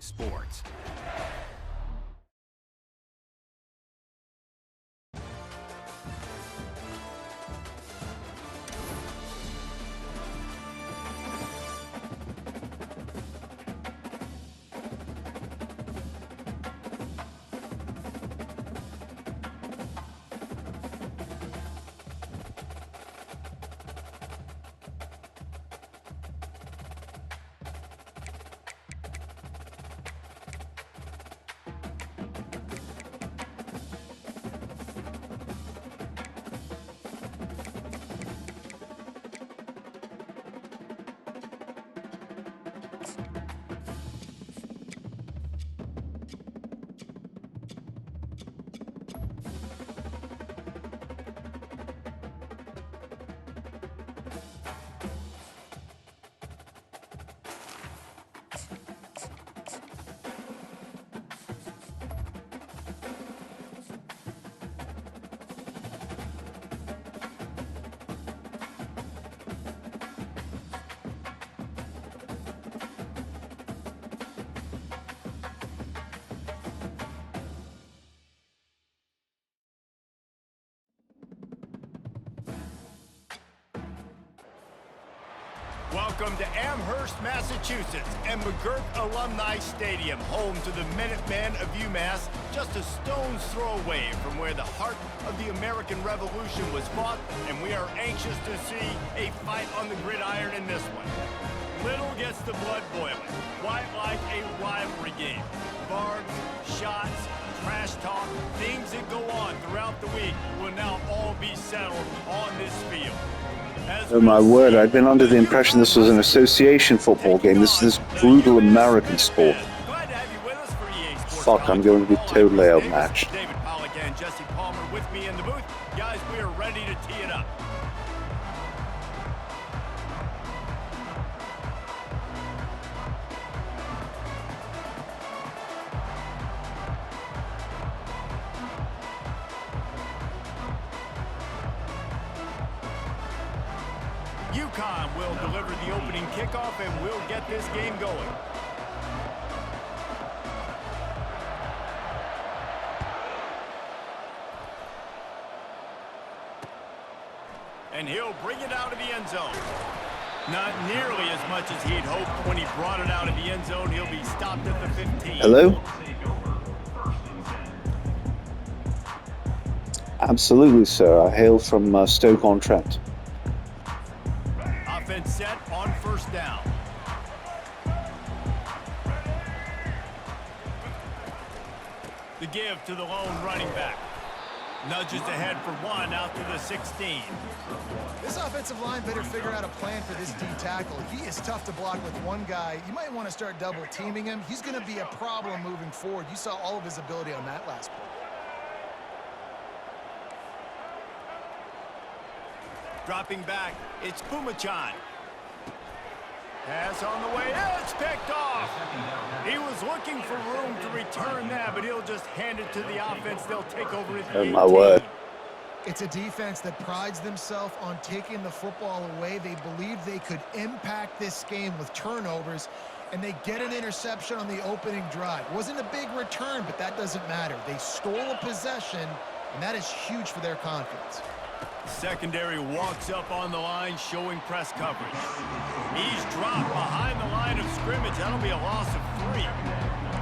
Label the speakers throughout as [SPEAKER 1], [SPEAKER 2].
[SPEAKER 1] sports. Welcome to Amherst, Massachusetts, and McGirt Alumni Stadium, home to the Minutemen of UMass, just a stone's throw away from where the heart of the American Revolution was fought, and we are anxious to see a fight on the gridiron in this one. Little gets the blood boiling, quite like a rivalry game. Barbs, shots, trash talk, things that go on throughout the week will now all be settled on this field.
[SPEAKER 2] Oh my word, I'd been under the impression this was an association football game. This is brutal American sport. Fuck, I'm going to be totally outmatched.
[SPEAKER 1] David Pollock and Jesse Palmer with me in the booth. Guys, we are ready to tee it up. UConn will deliver the opening kickoff, and we'll get this game going. And he'll bring it out of the end zone. Not nearly as much as he'd hoped when he brought it out of the end zone. He'll be stopped at the 15.
[SPEAKER 2] Hello? Absolutely, sir. I hail from Stoke-on-Trent.
[SPEAKER 1] Offense set on first down. The give to the lone running back. Nudges ahead for one out to the 16.
[SPEAKER 3] This offensive line better figure out a plan for this D tackle. He is tough to block with one guy. You might want to start double teaming him. He's going to be a problem moving forward. You saw all of his ability on that last play.
[SPEAKER 1] Dropping back, it's Pumachan. Pass on the way, it's picked off. He was looking for room to return that, but he'll just hand it to the offense. They'll take over at the 18.
[SPEAKER 2] Oh my word.
[SPEAKER 3] It's a defense that prides themselves on taking the football away. They believe they could impact this game with turnovers, and they get an interception on the opening drive. Wasn't a big return, but that doesn't matter. They stole a possession, and that is huge for their confidence.
[SPEAKER 1] Secondary walks up on the line, showing press coverage. He's dropped behind the line of scrimmage. That'll be a loss of 3.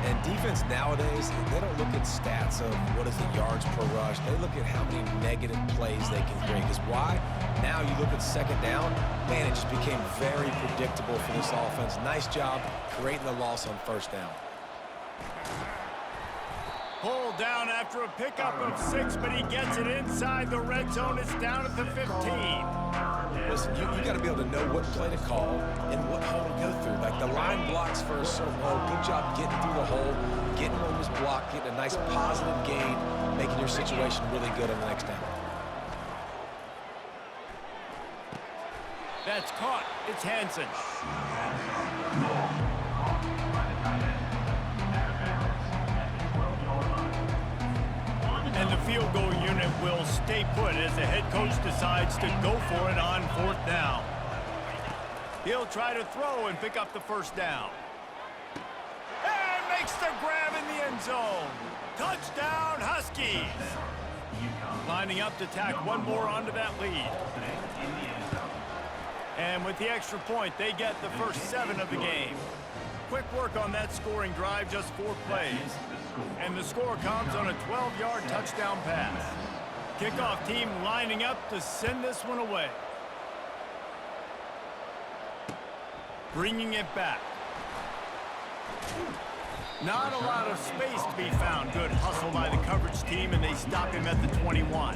[SPEAKER 4] And defense nowadays, they don't look at stats of what is the yards per rush. They look at how many negative plays they can create. Because why? Now you look at second down, man, it just became very predictable for this offense. Nice job creating the loss on first down.
[SPEAKER 1] Pulled down after a pickup of 6, but he gets it inside the red zone. It's down at the 15.
[SPEAKER 4] Listen, you got to be able to know what play to call and what hole to go through. Like the line blocks for a certain hole. Good job getting through the hole, getting on this block, getting a nice positive gain, making your situation really good on the next down.
[SPEAKER 1] That's caught. It's Hansen. And the field goal unit will stay put as the head coach decides to go for it on 4th down. He'll try to throw and pick up the first down. And Makes the grab in the end zone. Touchdown, Huskies. Lining up to tack one more onto that lead. And with the extra point, they get the first 7 of the game. Quick work on that scoring drive, just 4 plays. And the score comes on a 12-yard touchdown pass. Kickoff team lining up to send this one away. Bringing it back. Not a lot of space to be found. Good hustle by the coverage team, and they stop him at the 21.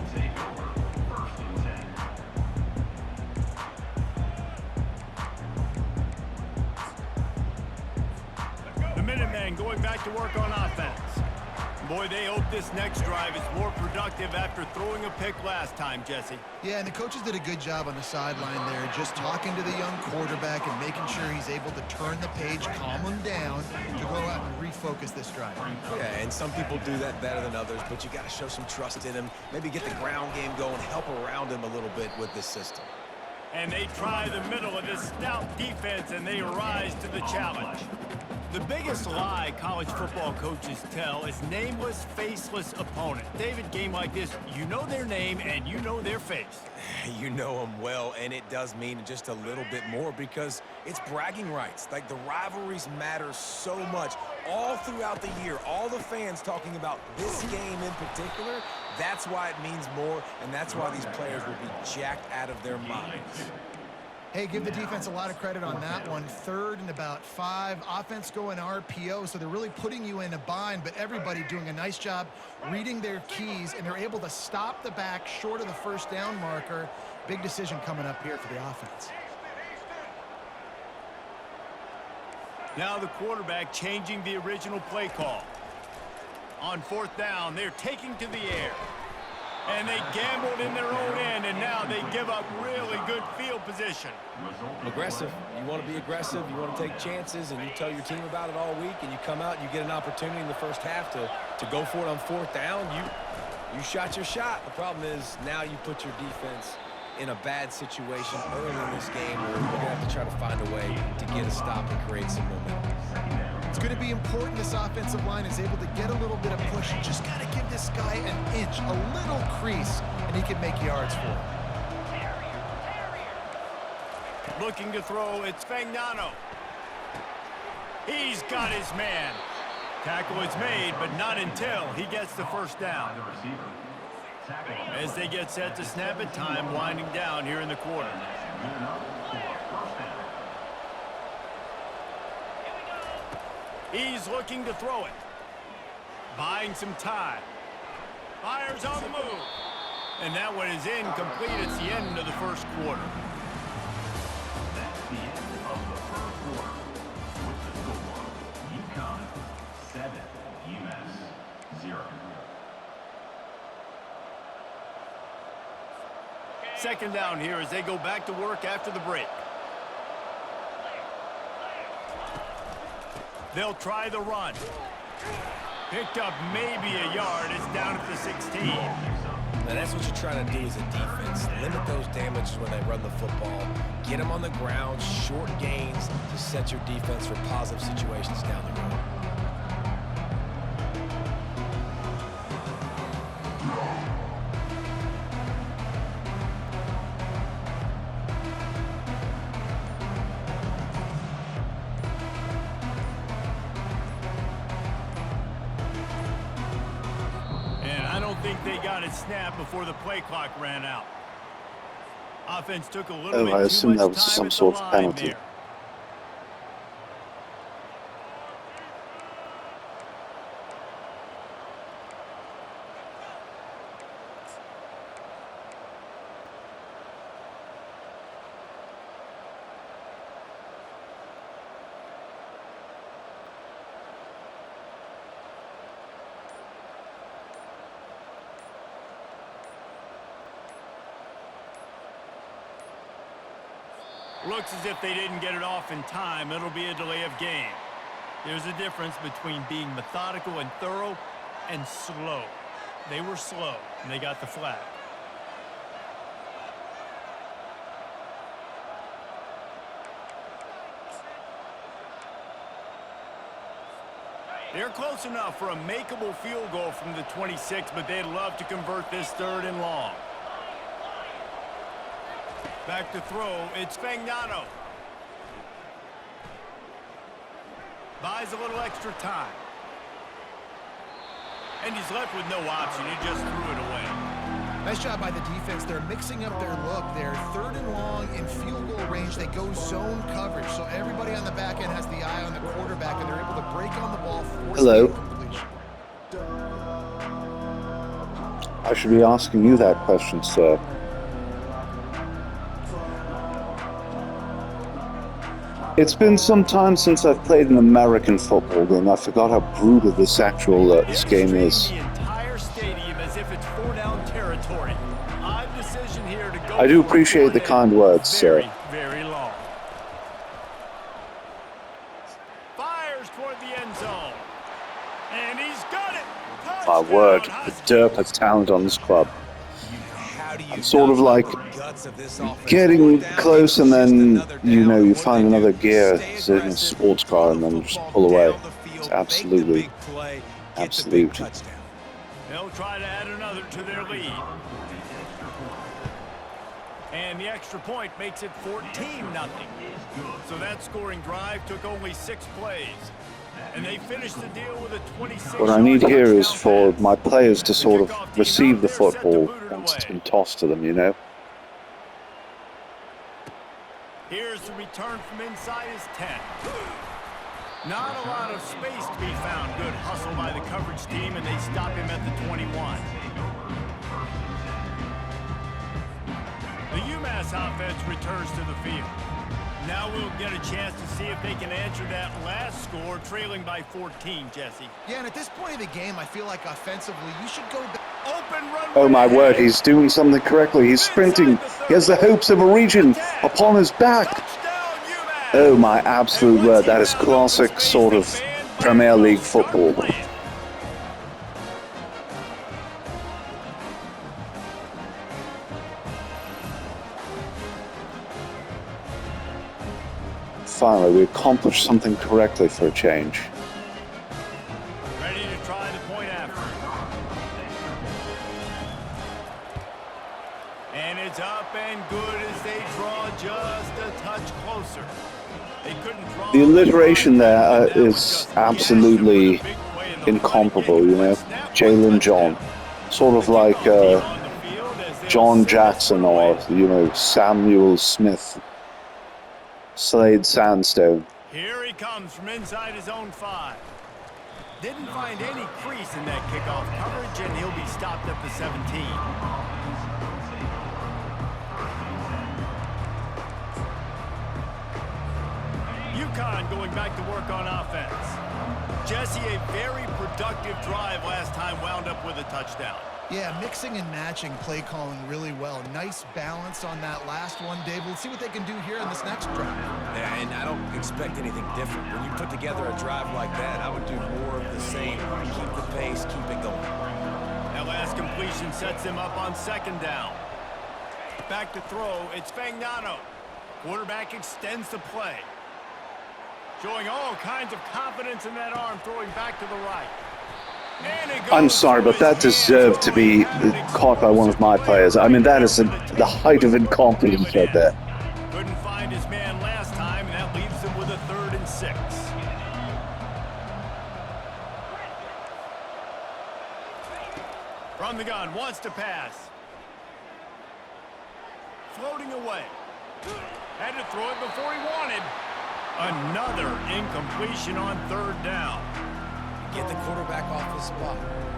[SPEAKER 1] The Minutemen going back to work on offense. Boy, they hope this next drive is more productive after throwing a pick last time, Jesse.
[SPEAKER 3] Yeah, and the coaches did a good job on the sideline there, just talking to the young quarterback and making sure he's able to turn the page, calm him down, to go out and refocus this drive.
[SPEAKER 4] Yeah, and some people do that better than others, but you got to show some trust in him, maybe get the ground game going, help around him a little bit with this system.
[SPEAKER 1] And they try the middle of this stout defense, and they rise to the challenge. The biggest lie college football coaches tell is nameless, faceless opponent. David, game like this, you know their name and you know their face.
[SPEAKER 4] You know them well, and it does mean just a little bit more because it's bragging rights. Like, the rivalries matter so much all throughout the year. All the fans talking about this game in particular, that's why it means more, and that's why these players will be jacked out of their minds.
[SPEAKER 3] Hey, give the defense a lot of credit on that one. 3rd and about 5. Offense going RPO, so they're really putting you in a bind, but everybody doing a nice job reading their keys, and they're able to stop the back short of the first down marker. Big decision coming up here for the offense.
[SPEAKER 1] Now the quarterback changing the original play call. On 4th down, they're taking to the air. And they gambled in their own end, and now they give up really good field position.
[SPEAKER 4] Aggressive. You want to be aggressive. You want to take chances, and you tell your team about it all week, and you come out and you get an opportunity in the first half to go for it on 4th down. You shot your shot. The problem is now you put your defense in a bad situation early in this game where you're going to have to try to find a way to get a stop and create some momentum.
[SPEAKER 3] It's going to be important this offensive line is able to get a little bit of push. You just got to give this guy an inch, a little crease, and he can make yards for it.
[SPEAKER 1] Looking to throw, it's Fagnano. He's got his man. Tackle is made, but not until he gets the first down. As they get set to snap it, time winding down here in the quarter. He's looking to throw it. Buying some time. Fires on the move. And that one is incomplete. It's the end of the first quarter.
[SPEAKER 5] That's the end of the first quarter. With the score, UConn 7, UMass 0.
[SPEAKER 1] Second down here as they go back to work after the break. They'll try the run. Picked up maybe a yard. It's down at the 16.
[SPEAKER 4] Now that's what you're trying to do as a defense. Limit those damages when they run the football. Get them on the ground, short gains to set your defense for positive situations down the road.
[SPEAKER 1] They got it snapped before the play clock ran out. Offense took a little bit
[SPEAKER 2] I
[SPEAKER 1] too
[SPEAKER 2] assume
[SPEAKER 1] much
[SPEAKER 2] that was
[SPEAKER 1] time
[SPEAKER 2] some
[SPEAKER 1] at the
[SPEAKER 2] sort of
[SPEAKER 1] line
[SPEAKER 2] penalty.
[SPEAKER 1] there. Looks as if they didn't get it off in time. It'll be a delay of game. There's a difference between being methodical and thorough and slow. They were slow, and they got the flag. They're close enough for a makeable field goal from the 26, but they'd love to convert this 3rd and long. Back to throw, it's Fagnano. Buys a little extra time. And he's left with no option. He just threw it away.
[SPEAKER 3] Nice job by the defense. They're mixing up their look. They're 3rd and long in field goal range. They go zone coverage. So everybody on the back end has the eye on the quarterback, and they're able to break on the ball.
[SPEAKER 2] Hello.
[SPEAKER 3] Completion.
[SPEAKER 2] I should be asking you that question, sir. It's been some time since I've played an American football game. I forgot how brutal this game is.
[SPEAKER 1] The entire stadium as if it's 4-down territory. Odd decision here to go.
[SPEAKER 2] I do appreciate the kind words, sir.
[SPEAKER 1] Very long. Fires toward the end zone. And he's got it.
[SPEAKER 2] My word, the derp has talent on this club. I'm sort of like getting close, and then, you find another gear in a sports car and then just pull away. It's absolutely.
[SPEAKER 1] They'll try to add another to their lead. And the extra point makes it 14-0. So that scoring drive took only 6 plays. And they finished the deal with a 26.
[SPEAKER 2] What I need here is for my players to sort of receive the football once it's been tossed to them,
[SPEAKER 1] Here's the return from inside his 10. Not a lot of space to be found. Good hustle by the coverage team, and they stop him at the 21. The UMass offense returns to the field. Now we'll get a chance to see if they can answer that last score, trailing by 14, Jesse.
[SPEAKER 3] Yeah, and at this point of the game, I feel like offensively, you should go back.
[SPEAKER 1] Open run.
[SPEAKER 2] Oh my word, he's doing something correctly. He's sprinting. He has the hopes of a region upon his back. Oh my absolute word, that is classic sort of Premier League football. Finally, we accomplished something correctly for a change.
[SPEAKER 1] Ready to try the point after. And it's up and good as they draw just a touch closer. They couldn't draw.
[SPEAKER 2] The alliteration there is absolutely incomparable, Jalen John. Sort of like John Jackson or, Samuel Smith. Slade Sandstone.
[SPEAKER 1] Here he comes from inside his own 5. Didn't find any crease in that kickoff coverage, and he'll be stopped at the 17. UConn going back to work on offense. Jesse, a very productive drive last time wound up with a touchdown.
[SPEAKER 3] Yeah, mixing and matching play calling really well. Nice balance on that last one, Dave. We'll see what they can do here in this next drive.
[SPEAKER 4] Yeah, and I don't expect anything different. When you put together a drive like that, I would do more of the same. Keep the pace, keep it going.
[SPEAKER 1] That last completion sets him up on 2nd down. Back to throw, it's Fagnano. Quarterback extends the play. Showing all kinds of confidence in that arm, throwing back to the right.
[SPEAKER 2] I'm sorry, but that deserved to be caught by one of my players. I mean, that is the height of incompetence right there.
[SPEAKER 1] Couldn't find his man last time, and that leaves him with a 3rd and 6. From the gun, wants to pass. Floating away. Had to throw it before he wanted. Another incompletion on 3rd down.
[SPEAKER 4] Get the quarterback off his spot.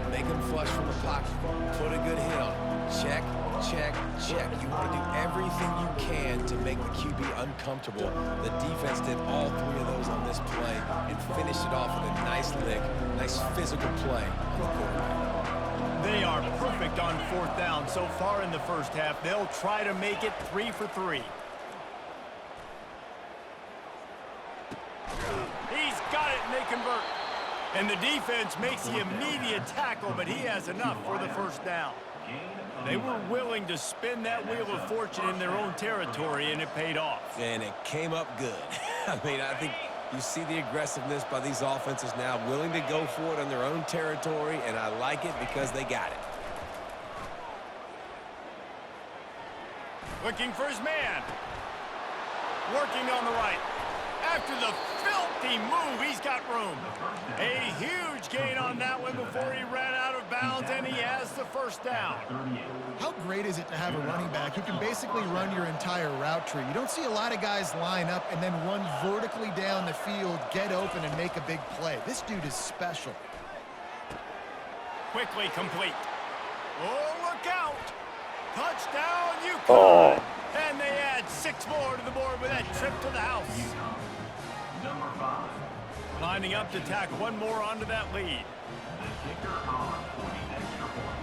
[SPEAKER 4] Make him flush from the pocket. Put a good hit on him. Check, check, check. You want to do everything you can to make the QB uncomfortable. The defense did all 3 of those on this play and finished it off with a nice lick, nice physical play on the quarterback.
[SPEAKER 1] They are perfect on 4th down so far in the first half. They'll try to make it 3 for 3. He's got it, and they convert. And the defense makes the immediate tackle, but he has enough for the 1st down. They were willing to spin that wheel of fortune in their own territory, and it paid off.
[SPEAKER 4] And it came up good. I mean, I think You see the aggressiveness by these offenses now, willing to go for it on their own territory, and I like it because they got it.
[SPEAKER 1] Looking for his man. Working on the right. After the filthy move, he's got room. A huge gain on that one before he ran out of bounds, and he has the first down.
[SPEAKER 3] How great is it to have a running back who can basically run your entire route tree? You don't see a lot of guys line up and then run vertically down the field, get open, and make a big play. This dude is special.
[SPEAKER 1] Quickly complete. Oh, look out. Touchdown, UConn.
[SPEAKER 2] Oh.
[SPEAKER 1] And they add 6 more to the board with that trip to the house.
[SPEAKER 5] Number 5.
[SPEAKER 1] Lining up to tack one more onto that lead.
[SPEAKER 5] The kicker on for the extra point.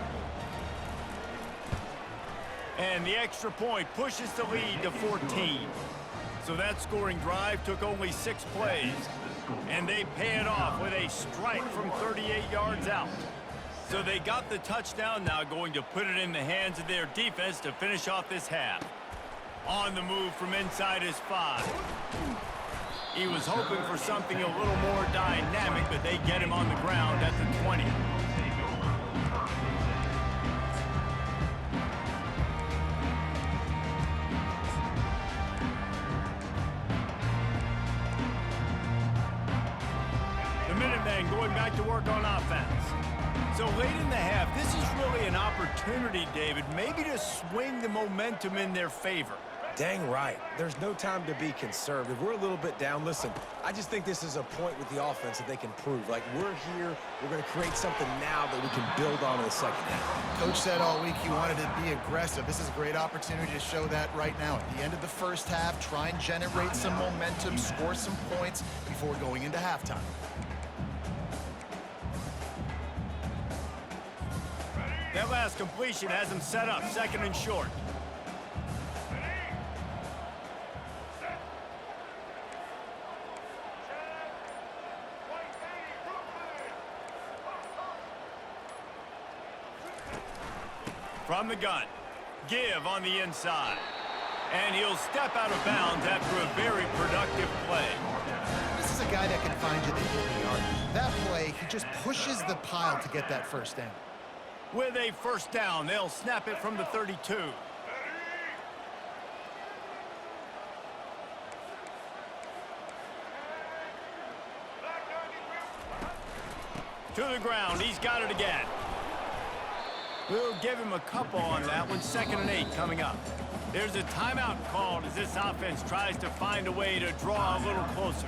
[SPEAKER 1] And the extra point pushes the lead to 14. So that scoring drive took only 6 plays. And they pay it off with a strike from 38 yards out. So they got the touchdown, now going to put it in the hands of their defense to finish off this half. On the move from inside his 5. He was hoping for something a little more dynamic, but they get him on the ground at the 20. The Minutemen going back to work on offense. So late in the half, this is really an opportunity, David, maybe to swing the momentum in their favor.
[SPEAKER 4] Dang right. There's no time to be conservative. We're a little bit down. Listen, I just think this is a point with the offense that they can prove. Like, we're here. We're going to create something now that we can build on in the second half.
[SPEAKER 3] Coach said all week he wanted to be aggressive. This is a great opportunity to show that right now. At the end of the first half, try and generate some momentum, score some points before going into halftime.
[SPEAKER 1] That last completion has him set up, 2nd and short. From the gun, give on the inside. And he'll step out of bounds after a very productive play.
[SPEAKER 3] This is a guy that can find you the 50-yard. That play, he just pushes the pile to get that first down.
[SPEAKER 1] With a first down, they'll snap it from the 32. To the ground, he's got it again. We'll give him a couple on that one. 2nd and 8 coming up. There's a timeout called as this offense tries to find a way to draw a little closer.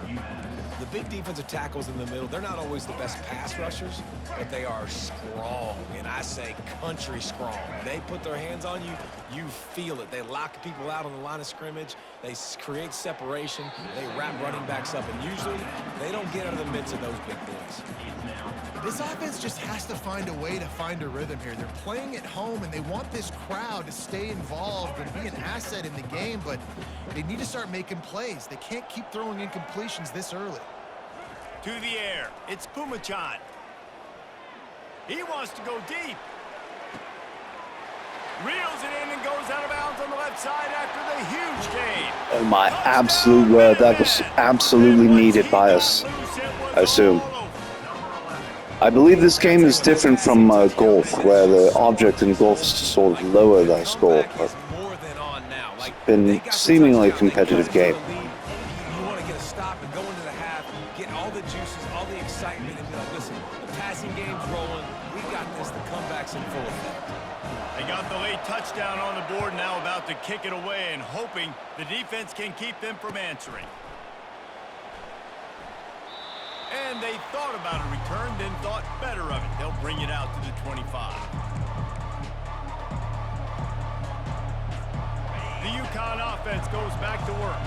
[SPEAKER 4] The big defensive tackles in the middle, they're not always the best pass rushers, but they are strong, and I say country strong. They put their hands on you, you feel it. They lock people out on the line of scrimmage. They create separation. They wrap running backs up, and usually they don't get out of the midst of those big boys.
[SPEAKER 3] This offense just has to find a way to find a rhythm here. They're playing at home, and they want this crowd to stay involved and be an asset in the game, but they need to start making plays. They can't keep throwing incompletions this early.
[SPEAKER 1] To the air, it's Pumachan. He wants to go deep. Reels it in and goes out of bounds on the left side after the huge gain.
[SPEAKER 2] Oh my absolute word, that was absolutely needed by us, I assume. I believe this game is different from golf, where the object in golf is to sort of lower their score, but it's been seemingly a competitive game.
[SPEAKER 4] You want to get a stop and go into the half, get all the juices, all the excitement, and be like, listen, the passing game's rolling. We got this. The comeback's in full effect.
[SPEAKER 1] They got the late touchdown on the board, now about to kick it away and hoping the defense can keep them from answering. And they thought about a return, then thought better of it. They'll bring it out to the 25. The UConn offense goes back to work.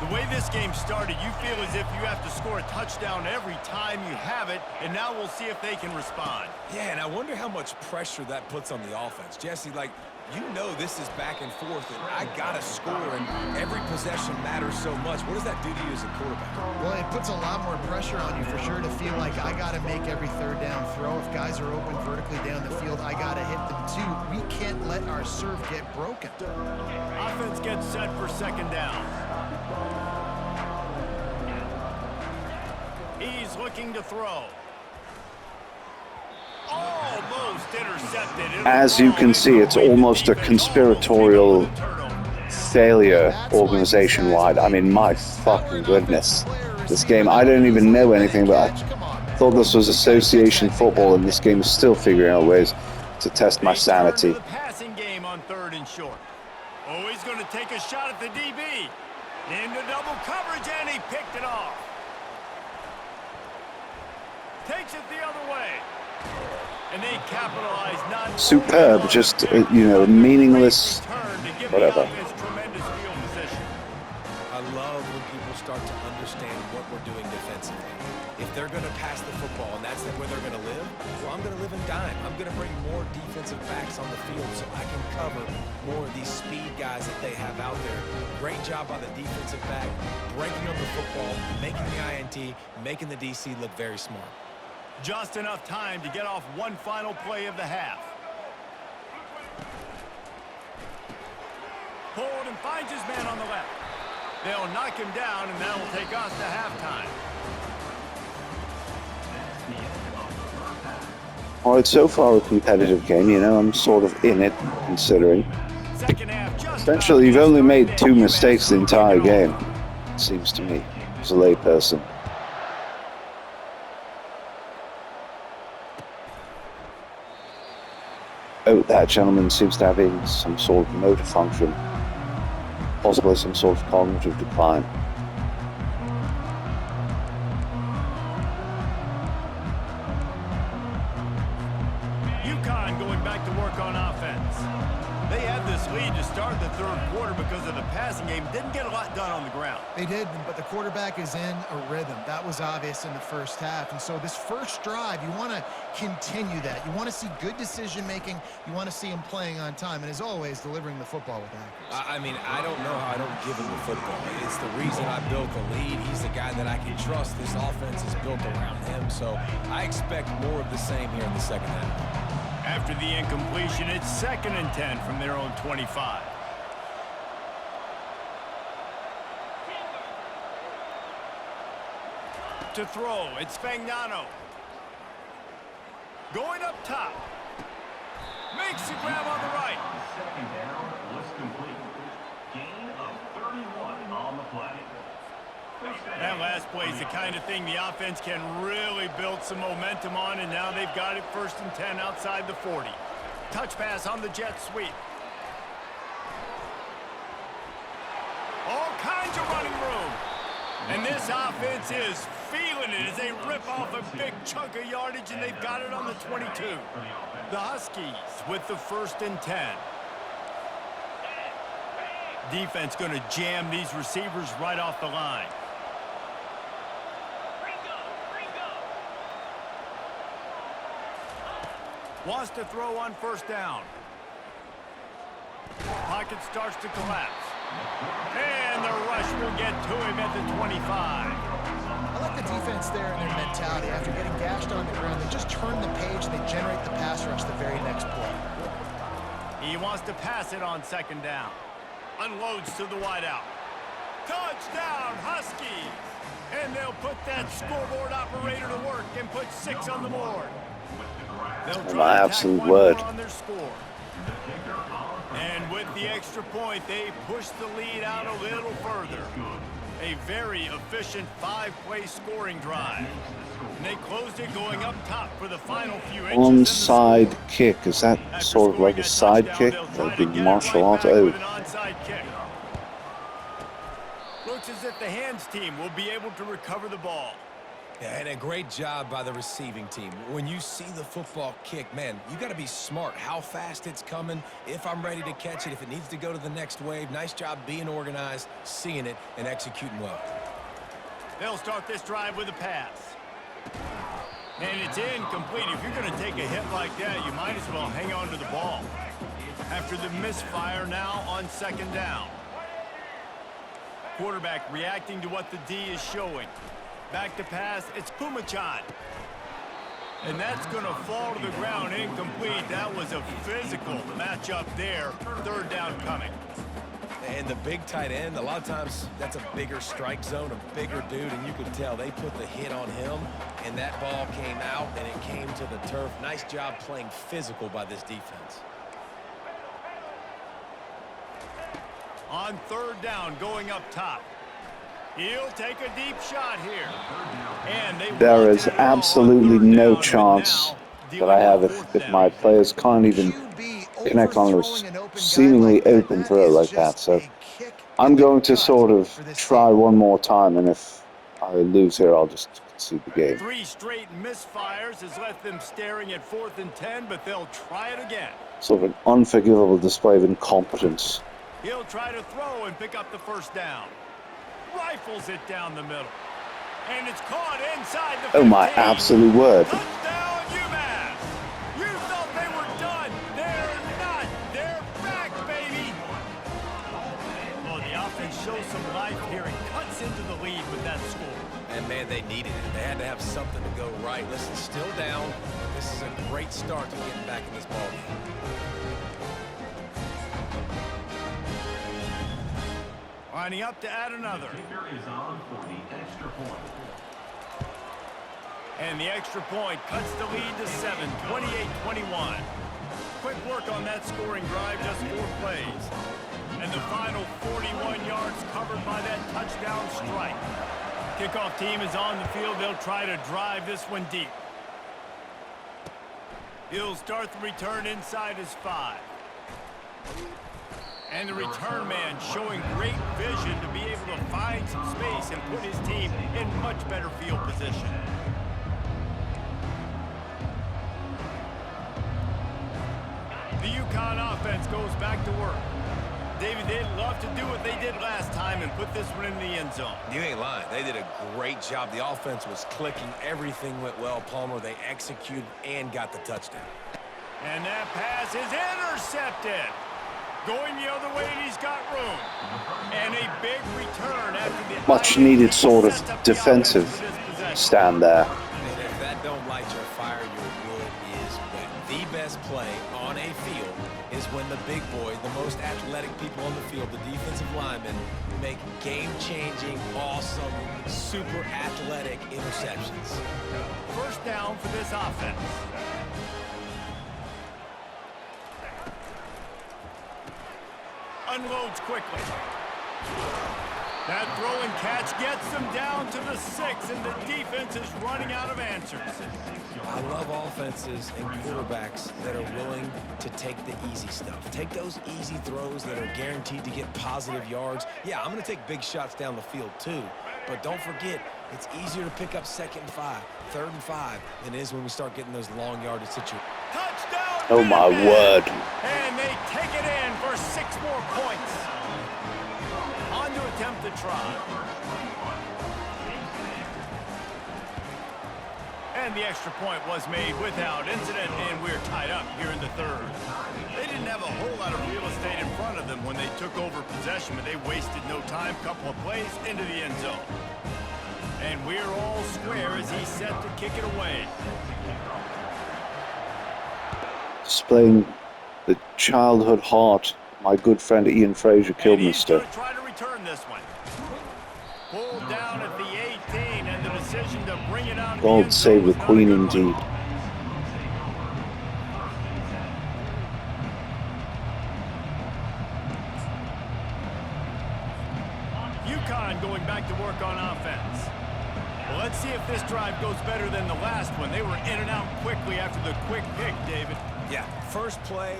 [SPEAKER 1] The way this game started, you feel as if you have to score a touchdown every time you have it, and now we'll see if they can respond.
[SPEAKER 4] Yeah, and I wonder how much pressure that puts on the offense. Jesse, like, you know this is back and forth, and I got to score, and every possession matters so much. What does that do to you as a quarterback?
[SPEAKER 3] Well, it puts a lot more pressure on you for sure to feel like I got to make every third down throw. If guys are open vertically down the field, I got to hit them too. We can't let our serve get broken.
[SPEAKER 1] Offense gets set for 2nd down. is looking to throw. Almost intercepted.
[SPEAKER 2] As you can see, it's almost a conspiratorial failure organization-wide. I mean, my fucking goodness. This game, I don't even know anything about. I thought this was association football, and this game is still figuring out ways to test my sanity.
[SPEAKER 1] The passing game on 3rd and short. Oh, he's going to take a shot at the DB. Into double coverage, and he picked it off. Takes it the other way. And they capitalize not
[SPEAKER 2] Superb, just, you know, meaningless, whatever.
[SPEAKER 4] I love when people start to understand what we're doing defensively. If they're going to pass the football and that's where they're going to live, well, I'm going to live and dime. I'm going to bring more defensive backs on the field so I can cover more of these speed guys that they have out there. Great job by the defensive back, breaking up the football, making the INT, making the DC look very smart.
[SPEAKER 1] Just enough time to get off one final play of the half. Pulled and finds his man on the left. They'll knock him down, and that will take us to halftime.
[SPEAKER 2] All right, so far a competitive game, you know, I'm sort of in it, considering.
[SPEAKER 1] Second half, just
[SPEAKER 2] Essentially, you've only made 2 mistakes the entire game, it seems to me, as a layperson. Oh, that gentleman seems to have some sort of motor function, possibly some sort of cognitive decline.
[SPEAKER 1] UConn going back to work on offense. They had this lead to start the 3rd quarter because of the passing game. Didn't get a lot done on the ground.
[SPEAKER 3] They did, but the quarterback is in a rhythm. That was obvious in the first half. And so this first drive, you want to continue that. You want to see good decision-making. You want to see him playing on time. And as always, delivering the football with accuracy.
[SPEAKER 4] I mean, I don't know how I don't give him the football. It's the reason I built the lead. He's the guy that I can trust. This offense is built around him. So I expect more of the same here in the second half.
[SPEAKER 1] After the incompletion, it's 2nd and 10 from their own 25. To throw, it's Fagnano. Going up top. Makes the grab on the right.
[SPEAKER 5] Second down was complete. Gain of 31 on the play.
[SPEAKER 1] That last play is the kind of thing the offense can really build some momentum on, and now they've got it 1st and 10 outside the 40. Touch pass on the jet sweep. All kinds of running room. And this offense is feeling it as they rip off a big chunk of yardage, and they've got it on the 22. The Huskies with the 1st and 10. Defense going to jam these receivers right off the line. Wants to throw on 1st down. Pocket starts to collapse. And the rush will get to him at the 25.
[SPEAKER 3] I like the defense there and their mentality. After getting gashed on the ground, they just turn the page and they generate the pass rush the very next play.
[SPEAKER 1] He wants to pass it on 2nd down. Unloads to the wideout. Touchdown, Huskies! And they'll put that scoreboard operator to work and put 6 on the board. They'll
[SPEAKER 2] My absolute word.
[SPEAKER 1] On their score. And with the extra point, they push the lead out a little further. A very efficient 5-play scoring drive. And they closed it going up top for the final few inches.
[SPEAKER 2] Onside kick, is that sort of like a side kick? Like a martial art? Oh.
[SPEAKER 1] Looks as if the hands team will be able to recover the ball.
[SPEAKER 4] Yeah, and a great job by the receiving team. When you see the football kick, man, you got to be smart how fast it's coming, if I'm ready to catch it, if it needs to go to the next wave. Nice job being organized, seeing it, and executing well.
[SPEAKER 1] They'll start this drive with a pass. And it's incomplete. If you're going to take a hit like that, you might as well hang on to the ball. After the misfire now on 2nd down. Quarterback reacting to what the D is showing. Back to pass, it's Pumachan. And that's going to fall to the ground incomplete. That was a physical matchup there. 3rd down coming.
[SPEAKER 4] And the big tight end, a lot of times that's a bigger strike zone, a bigger dude, and you can tell they put the hit on him, and that ball came out, and it came to the turf. Nice job playing physical by this defense.
[SPEAKER 1] On third down, going up top. He'll take a deep shot here. And
[SPEAKER 2] there is absolutely no chance that I have if my players can't even connect on a seemingly open throw like that. So I'm going to sort of try one more time, and if I lose here, I'll just concede the game.
[SPEAKER 1] 3 straight misfires has left them staring at 4th and 10, but they'll try it again.
[SPEAKER 2] Sort of an unforgivable display of incompetence.
[SPEAKER 1] He'll try to throw and pick up the first down. Rifles it down the middle. And it's caught inside the 15.
[SPEAKER 2] Oh my absolute word.
[SPEAKER 1] Touchdown, UMass! You thought they were done. They're not. They're back, baby. Oh, the offense shows some life here and cuts into the lead with that score.
[SPEAKER 4] And, man, they needed it. They had to have something to go right. Listen, still down. This is a great start to getting back in this ballgame.
[SPEAKER 1] Lining up to add another.
[SPEAKER 5] Kicker is on for the extra point.
[SPEAKER 1] And the extra point cuts the lead to 7, 28-21. Quick work on that scoring drive, just 4 plays. And the final 41 yards covered by that touchdown strike. Kickoff team is on the field. They'll try to drive this one deep. He'll start the return inside his 5. And the return man showing great vision to be able to find some space and put his team in much better field position. The UConn offense goes back to work. David, they'd love to do what they did last time and put this one in the end zone.
[SPEAKER 4] You ain't lying. They did a great job. The offense was clicking. Everything went well, Palmer. They executed and got the touchdown.
[SPEAKER 1] And that pass is intercepted. Going the other way, and he's got room. And a big return after the
[SPEAKER 2] much needed sort of defensive stand there.
[SPEAKER 4] And if that don't light your fire, your wood is wet. The best play on a field is when the big boys, the most athletic people on the field, the defensive linemen, make game-changing, awesome, super athletic interceptions.
[SPEAKER 1] First down for this offense. Unloads quickly. That throw and catch gets them down to the 6, and the defense is running out of answers.
[SPEAKER 4] I love offenses and quarterbacks that are willing to take the easy stuff. Take those easy throws that are guaranteed to get positive yards. Yeah, I'm going to take big shots down the field too, but don't forget, it's easier to pick up 2nd and 5, 3rd and 5 than it is when we start getting those long yardage situations.
[SPEAKER 1] Touchdown!
[SPEAKER 2] Oh my word.
[SPEAKER 1] And they take it in for 6 more points. On to attempt the try. And the extra point was made without incident, and we're tied up here in the 3rd. They didn't have a whole lot of real estate in front of them when they took over possession, but they wasted no time. Couple of plays into the end zone. And we're all square as he's set to kick it away.
[SPEAKER 2] Displaying the childhood heart my good friend Ian Fraser Kilminster.
[SPEAKER 1] Try to return this one. Pulled down at the 18, and the decision to bring it out.
[SPEAKER 2] God save the Queen indeed.
[SPEAKER 1] UConn going back to work on offense. Well, let's see if this drive goes better than the last one. They were in and out quickly after the quick pick, David.
[SPEAKER 4] Yeah, first play,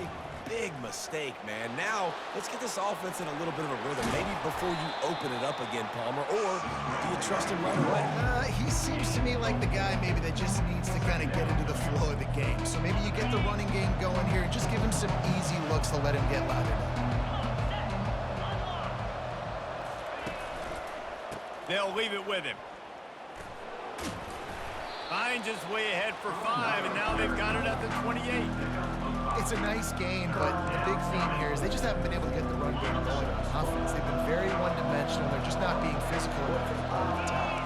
[SPEAKER 4] big mistake, man. Now, let's get this offense in a little bit of a rhythm. Maybe before you open it up again, Palmer, or do you trust him right away?
[SPEAKER 3] He seems to me like the guy maybe that just needs to kind of get into the flow of the game. So maybe you get the running game going here and just give him some easy looks to let him get lathered up.
[SPEAKER 1] They'll leave it with him. Finds his way ahead for 5, and now they've got it at the 28.
[SPEAKER 3] It's a nice game, but the big theme here is they just haven't been able to get the run game going on offense. They've been very one-dimensional. They're just not being physical enough at the ball at the top.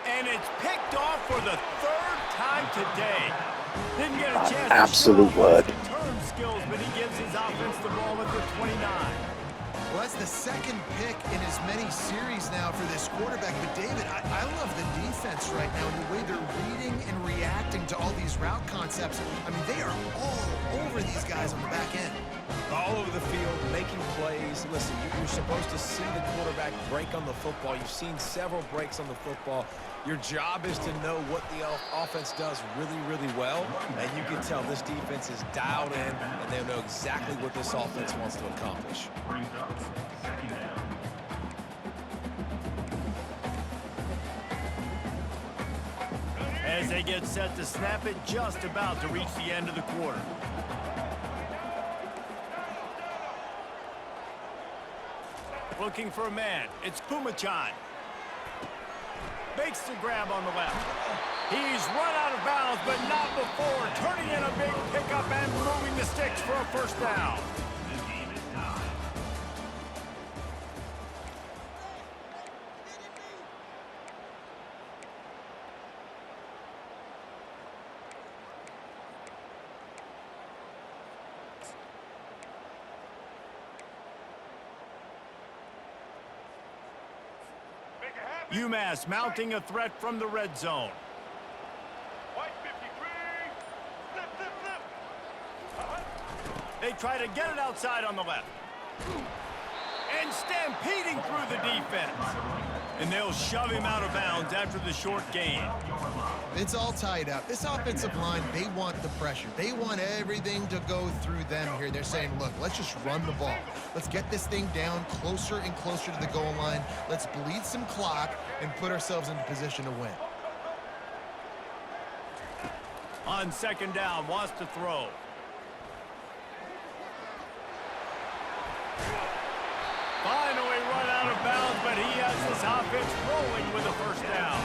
[SPEAKER 1] And it's picked off for the 3rd time today. Didn't get a chance
[SPEAKER 2] Absolute
[SPEAKER 1] to
[SPEAKER 2] word.
[SPEAKER 1] turn skills, but he gives his offense
[SPEAKER 3] Well, that's the second pick in as many series now for this quarterback. But, David, I love the defense right now and the way they're reading and reacting to all these route concepts. I mean, they are all over these guys on the back end.
[SPEAKER 4] All over the field, making plays. Listen, you're supposed to see the quarterback break on the football. You've seen several breaks on the football. Your job is to know what the offense does really, really well. And you can tell this defense is dialed in, and they know exactly what this offense wants to accomplish.
[SPEAKER 5] Brings up second down.
[SPEAKER 1] As they get set to snap it, just about to reach the end of the quarter. Looking for a man. It's Pumachan. Makes the grab on the left. He's run out of bounds, but not before turning in a big pickup and moving the sticks for a first down.
[SPEAKER 5] The game is tied.
[SPEAKER 1] UMass mounting a threat from the red zone. They try to get it outside on the left. And stampeding through the defense. And they'll shove him out of bounds after the short gain.
[SPEAKER 3] It's all tied up. This offensive line, they want the pressure. They want everything to go through them here. They're saying, look, let's just run the ball. Let's get this thing down closer and closer to the goal line. Let's bleed some clock and put ourselves into position to win.
[SPEAKER 1] On second down, wants to throw. Finally run out of bounds, but he has this offense rolling with a first down.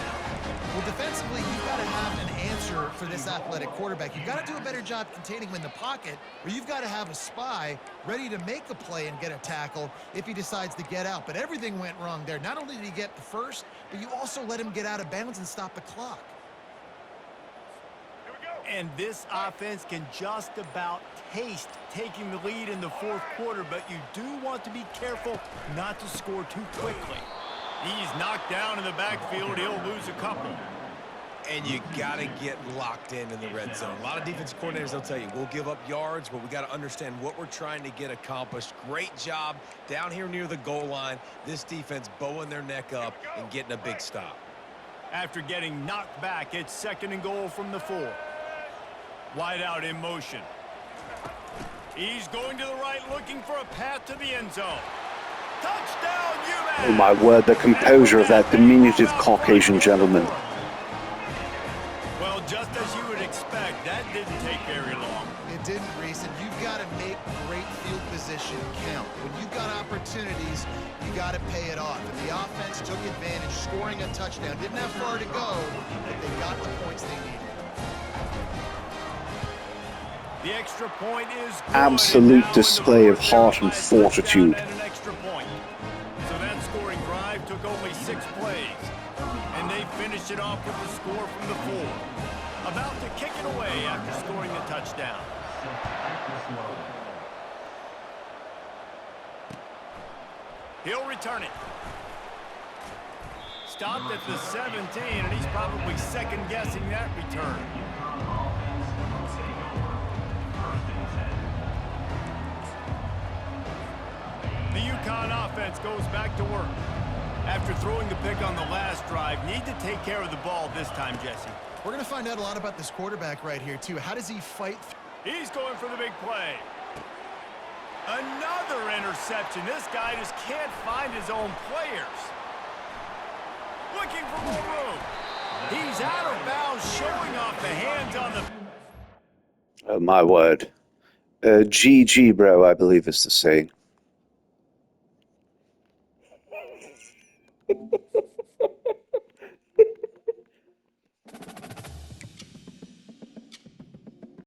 [SPEAKER 3] Well, defensively, you've got to have an answer for this athletic quarterback. You've got to do a better job containing him in the pocket, or you've got to have a spy ready to make the play and get a tackle if he decides to get out. But everything went wrong there. Not only did he get the first, but you also let him get out of bounds and stop the clock.
[SPEAKER 1] And this offense can just about taste taking the lead in the fourth quarter, but you do want to be careful not to score too quickly. He's knocked down in the backfield. He'll lose a couple.
[SPEAKER 4] And you got to get locked in the red zone. A lot of defensive coordinators, they'll tell you, we'll give up yards, but we got to understand what we're trying to get accomplished. Great job down here near the goal line. This defense bowing their neck up and getting a big stop.
[SPEAKER 1] After getting knocked back, it's second and goal from the 4. Wide out in motion. He's going to the right, looking for a path to the end zone. Touchdown, UMass!
[SPEAKER 2] Oh my word, the composure of that diminutive Caucasian gentleman.
[SPEAKER 1] Well, just as you would expect, that didn't take very long.
[SPEAKER 3] It didn't, Reese, and you've got to make great field position count. When you've got opportunities, you got to pay it off. And the offense took advantage, scoring a touchdown. Didn't have far to go, but they got the points they needed.
[SPEAKER 1] The extra point is good.
[SPEAKER 2] Absolute display of heart and fortitude.
[SPEAKER 1] And an extra point. So that scoring drive took only 6 plays. And they finished it off with the score from the 4. About to kick it away after scoring a touchdown. He'll return it. Stopped at the 17, and he's probably second-guessing that return. The UConn offense goes back to work. After throwing the pick on the last drive, need to take care of the ball this time, Jesse.
[SPEAKER 3] We're going to find out a lot about this quarterback right here, too. How does he fight?
[SPEAKER 1] He's going for the big play. Another interception. This guy just can't find his own players. Looking for more room. He's out of bounds, showing off the hands on the...
[SPEAKER 2] Oh my word. GG, bro, I believe is the saying.